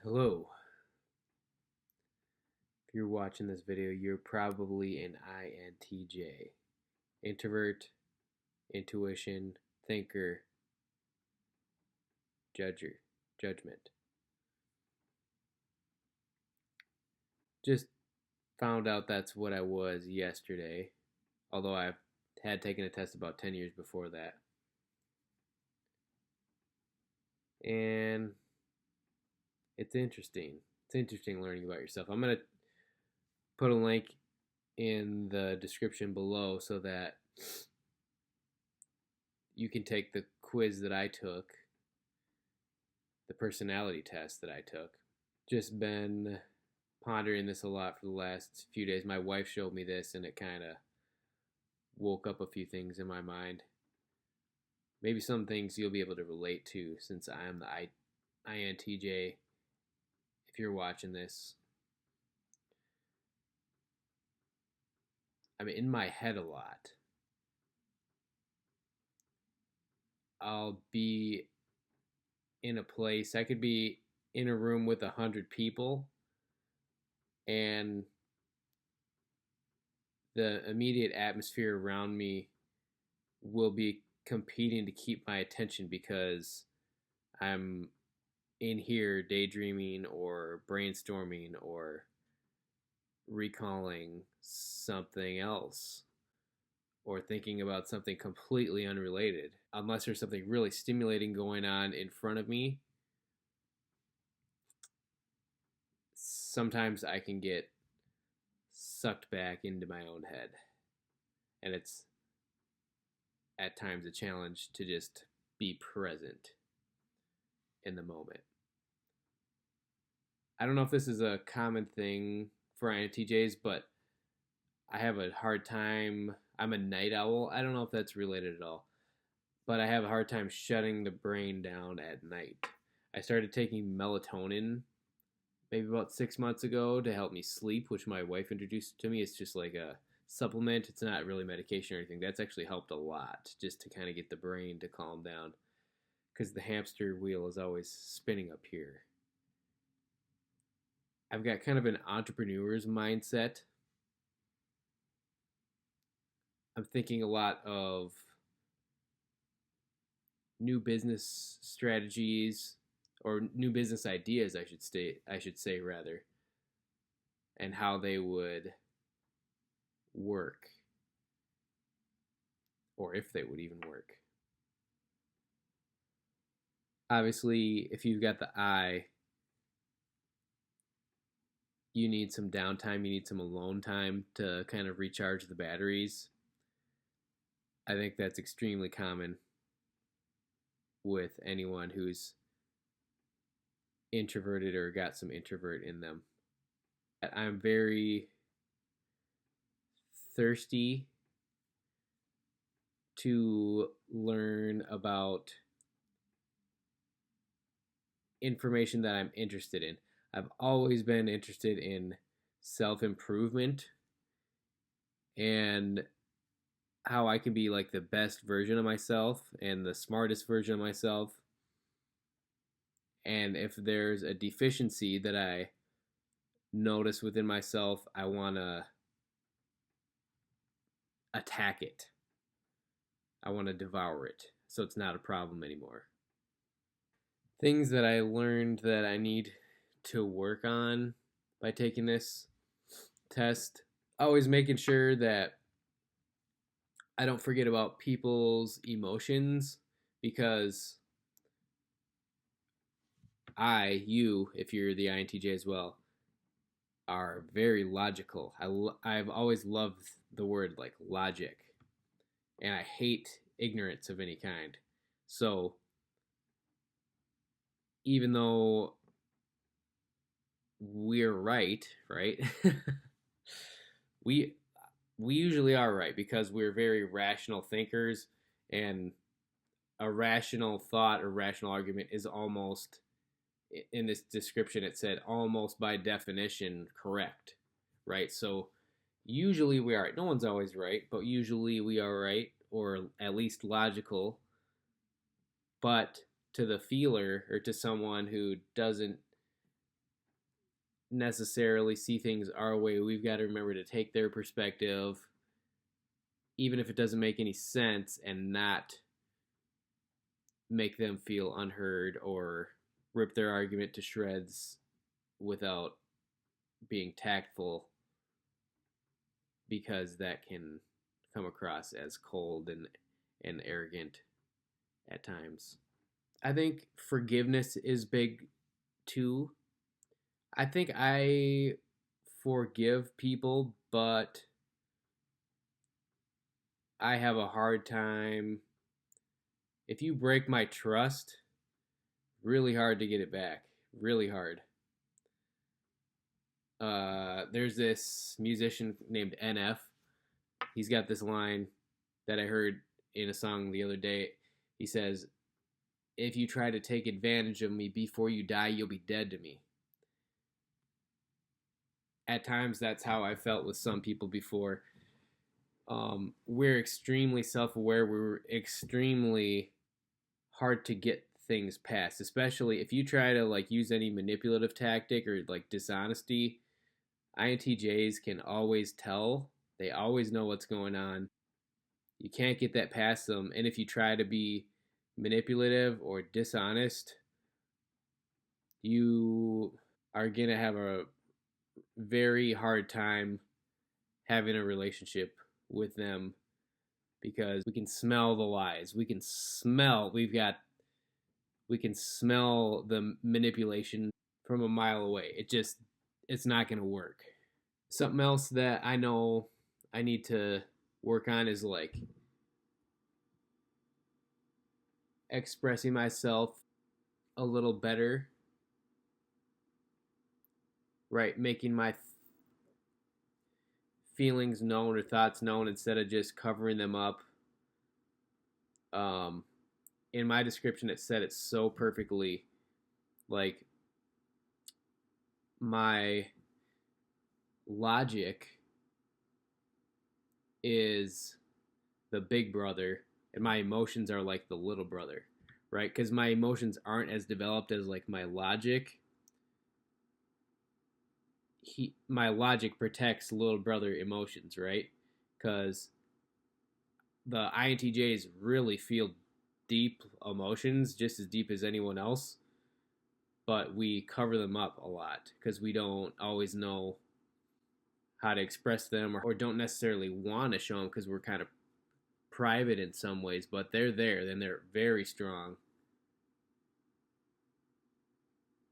Hello. If you're watching this video, you're probably an INTJ. Introvert, intuition, thinker, judgment. Just found out that's what I was yesterday, although I had taken a test about 10 years before that. And it's interesting. It's interesting learning about yourself. I'm going to put a link in the description below so that you can take the quiz that I took, the personality test that I took. Just been pondering this a lot for the last few days. My wife showed me this and it kind of woke up a few things in my mind. Maybe some things you'll be able to relate to since I am the INTJ. If you're watching this, I'm in my head a lot. I'll be in a place, I could be in a room with 100 people, and the immediate atmosphere around me will be competing to keep my attention because I'm in here daydreaming or brainstorming or recalling something else or thinking about something completely unrelated. Unless there's something really stimulating going on in front of me, sometimes I can get sucked back into my own head. And it's at times a challenge to just be present in the moment. I don't know if this is a common thing for INTJs, but I have a hard time. I'm a night owl. I don't know if that's related at all, but I have a hard time shutting the brain down at night. I started taking melatonin maybe about 6 months ago to help me sleep, which my wife introduced to me. It's just like a supplement. It's not really medication or anything. That's actually helped a lot just to kind of get the brain to calm down because the hamster wheel is always spinning up here. I've got kind of an entrepreneur's mindset. I'm thinking a lot of new business strategies or new business ideas, I should say rather, and how they would work, or if they would even work. Obviously, if you've got the I, you need some downtime, you need some alone time to kind of recharge the batteries. I think that's extremely common with anyone who's introverted or got some introvert in them. I'm very thirsty to learn about information that I'm interested in. I've always been interested in self-improvement and how I can be like the best version of myself and the smartest version of myself. And if there's a deficiency that I notice within myself, I want to attack it. I want to devour it so it's not a problem anymore. Things that I learned that I need to work on by taking this test, always making sure that I don't forget about people's emotions because you, if you're the INTJ as well, are very logical. I've always loved the word like logic, and I hate ignorance of any kind. So even though we're right, we usually are right because we're very rational thinkers, and a rational thought or rational argument is almost, in this description it said, almost by definition correct, right? So usually we are right. No one's always right, but usually we are right, or at least logical. But to the feeler or to someone who doesn't necessarily see things our way. We've got to remember to take their perspective, even if it doesn't make any sense, and not make them feel unheard or rip their argument to shreds without being tactful, because that can come across as cold and arrogant at times. I think forgiveness is big too. I think I forgive people, but I have a hard time. If you break my trust, really hard to get it back. Really hard. There's this musician named NF. He's got this line that I heard in a song the other day. He says, "If you try to take advantage of me before you die, you'll be dead to me." At times, that's how I felt with some people before. We're extremely self-aware. We're extremely hard to get things past, especially if you try to like use any manipulative tactic or like dishonesty. INTJs can always tell. They always know what's going on. You can't get that past them. And if you try to be manipulative or dishonest, you are going to have a very hard time having a relationship with them, because we can smell the lies. We can smell the manipulation from a mile away. It's not going to work. Something else that I know I need to work on is like expressing myself a little better, right? Making my feelings known or thoughts known instead of just covering them up. In my description, it said it so perfectly. Like, my logic is the big brother, and my emotions are like the little brother, right? Because my emotions aren't as developed as like my logic. My logic protects little brother emotions, right? Because the INTJs really feel deep emotions, just as deep as anyone else, but we cover them up a lot because we don't always know how to express them, or don't necessarily want to show them because we're kind of private in some ways, but they're there and they're very strong.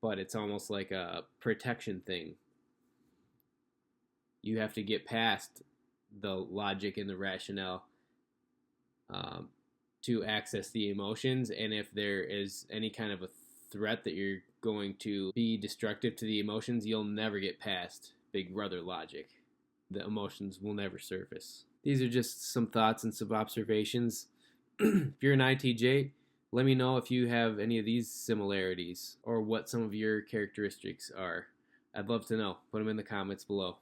But it's almost like a protection thing. You have to get past the logic and the rationale to access the emotions. And if there is any kind of a threat that you're going to be destructive to the emotions, you'll never get past big brother logic. The emotions will never surface. These are just some thoughts and some observations. If you're an INTJ, let me know if you have any of these similarities or what some of your characteristics are. I'd love to know. Put them in the comments below.